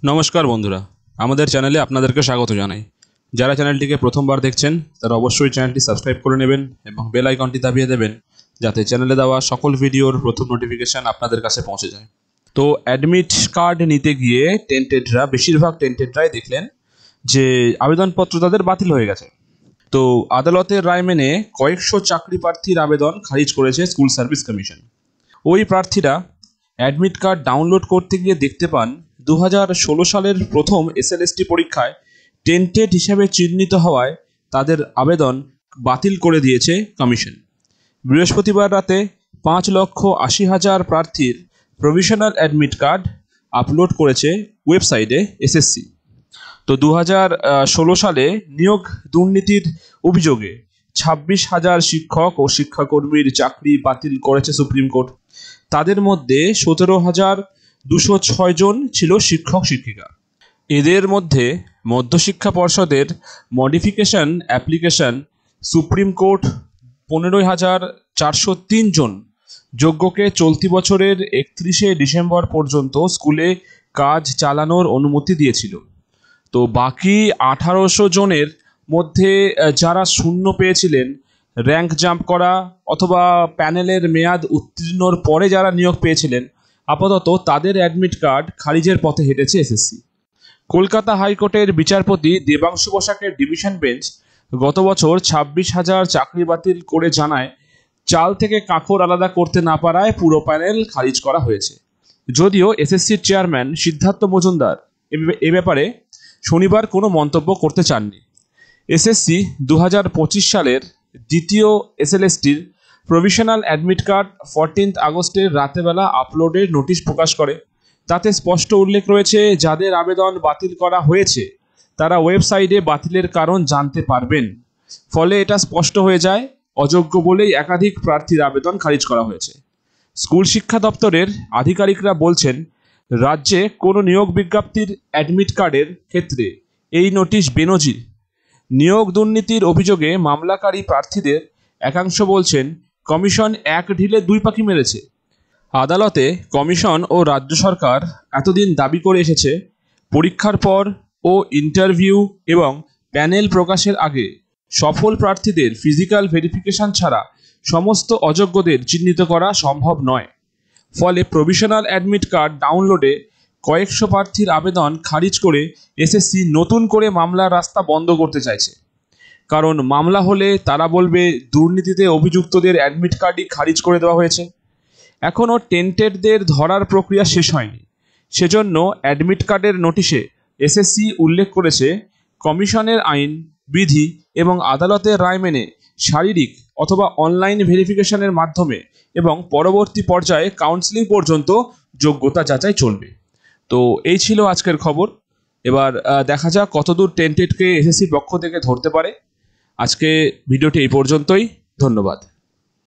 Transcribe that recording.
নমস্কার বন্ধুরা, আমাদের চ্যানেলে আপনাদেরকে স্বাগত জানাই। যারা চ্যানেলটিকে প্রথমবার দেখছেন তারা অবশ্যই চ্যানেলটি সাবস্ক্রাইব করে নেবেন এবং বেল আইকনটি দাবিয়ে দেবেন, যাতে চ্যানেলে দেওয়া সকল ভিডিওর প্রথম নোটিফিকেশান আপনাদের কাছে পৌঁছে যায়। তো অ্যাডমিট কার্ড নিতে গিয়ে বেশিরভাগ টেন্টেডরাই দেখলেন যে আবেদনপত্র তাদের বাতিল হয়ে গেছে। তো আদালতের রায় মেনে কয়েকশো চাকরি প্রার্থীর আবেদন খারিজ করেছে স্কুল সার্ভিস কমিশন। ওই প্রার্থীরা অ্যাডমিট কার্ড ডাউনলোড করতে গিয়ে দেখতে পান 2016 সালের প্রথম এসএলএসটি পরীক্ষায় টেন্টেড হিসেবে চিহ্নিত হওয়ায় তাদের আবেদন বাতিল করে দিয়েছে কমিশন। বৃহস্পতিবার রাতে 5,80,000 প্রার্থীর প্রভিশনাল অ্যাডমিট কার্ড আপলোড করেছে ওয়েবসাইটে এসএসসি। তো 2016 সালে নিয়োগ দুর্নীতির অভিযোগে 26,000 শিক্ষক ও শিক্ষাকর্মীর চাকরি বাতিল করেছে সুপ্রিম কোর্ট। তাদের মধ্যে 17,206 জন ছিল শিক্ষক শিক্ষিকা। এদের মধ্যে মধ্যশিক্ষা পর্ষদের মডিফিকেশন অ্যাপ্লিকেশন সুপ্রিম কোর্ট 15,403 জন যোগ্যকে চলতি বছরের 31শে ডিসেম্বর পর্যন্ত স্কুলে কাজ চালানোর অনুমতি দিয়েছিল। তো বাকি 1,800 জনের মধ্যে যারা শূন্য পেয়েছিলেন, র্যাঙ্ক জাম্প করা অথবা প্যানেলের মেয়াদ উত্তীর্ণর পরে যারা নিয়োগ পেয়েছিলেন, আপাতত তাদের অ্যাডমিট কার্ড খারিজের পথে হেঁটেছে এসএসসি। কলকাতা হাইকোর্টের বিচারপতি দেবাংশু বসাকের ডিভিশন বেঞ্চ গত বছর 26,000 চাকরি বাতিল করে জানায়, চাল থেকে কাঁকর আলাদা করতে না পারায় পুরো প্যানেল খারিজ করা হয়েছে। যদিও এসএসসির চেয়ারম্যান সিদ্ধার্থ মজুমদার এ ব্যাপারে শনিবার কোনো মন্তব্য করতে চাননি। এসএসসি 2025 সালের দ্বিতীয় এসএলএসটির প্রভিশনাল অ্যাডমিট কার্ড 14 আগস্টের রাতেবেলা আপলোডের নোটিশ প্রকাশ করে। তাতে স্পষ্ট উল্লেখ রয়েছে, যাদের আবেদন বাতিল করা হয়েছে তারা ওয়েবসাইটে বাতিলের কারণ জানতে পারবেন। ফলে এটা স্পষ্ট হয়ে যায় অযোগ্য বলেই একাধিক প্রার্থীর আবেদন খারিজ করা হয়েছে। স্কুল শিক্ষা দপ্তরের আধিকারিকরা বলছেন, রাজ্যে কোনো নিয়োগ বিজ্ঞপ্তির অ্যাডমিট কার্ডের ক্ষেত্রে এই নোটিশ বেনজির। নিয়োগ দুর্নীতির অভিযোগে মামলাকারী প্রার্থীদের একাংশ বলছেন, কমিশন এক ঢিলে দুই পাখি মেরেছে। আদালতে কমিশন ও রাজ্য সরকার এতদিন দাবি করে এসেছে, পরীক্ষার পর ও ইন্টারভিউ এবং প্যানেল প্রকাশের আগে সফল প্রার্থীদের ফিজিক্যাল ভেরিফিকেশন ছাড়া সমস্ত অযোগ্যদের চিহ্নিত করা সম্ভব নয়। ফলে প্রভিশনাল অ্যাডমিট কার্ড ডাউনলোডে কয়েকশো প্রার্থীর আবেদন খারিজ করে এসএসসি নতুন করে মামলার রাস্তা বন্ধ করতে চাইছে। কারণ মামলা হলে তারা বলবে দুর্নীতিতে অভিযুক্তদের অ্যাডমিট কার্ডই খারিজ করে দেওয়া হয়েছে। এখনও টেন্টেডদের ধরার প্রক্রিয়া শেষ হয়নি। সেজন্য অ্যাডমিট কার্ডের নোটিশে এসএসসি উল্লেখ করেছে, কমিশনের আইন বিধি এবং আদালতের রায় মেনে শারীরিক অথবা অনলাইন ভেরিফিকেশনের মাধ্যমে এবং পরবর্তী পর্যায়ে কাউন্সেলিং পর্যন্ত যোগ্যতা যাচাই চলবে। তো এই ছিল আজকের খবর। এবার দেখা যাক কতদূর টেন্টেডকে এসএসসির পক্ষ থেকে ধরতে পারে। আজকে ভিডিওটি এই পর্যন্তই। ধন্যবাদ।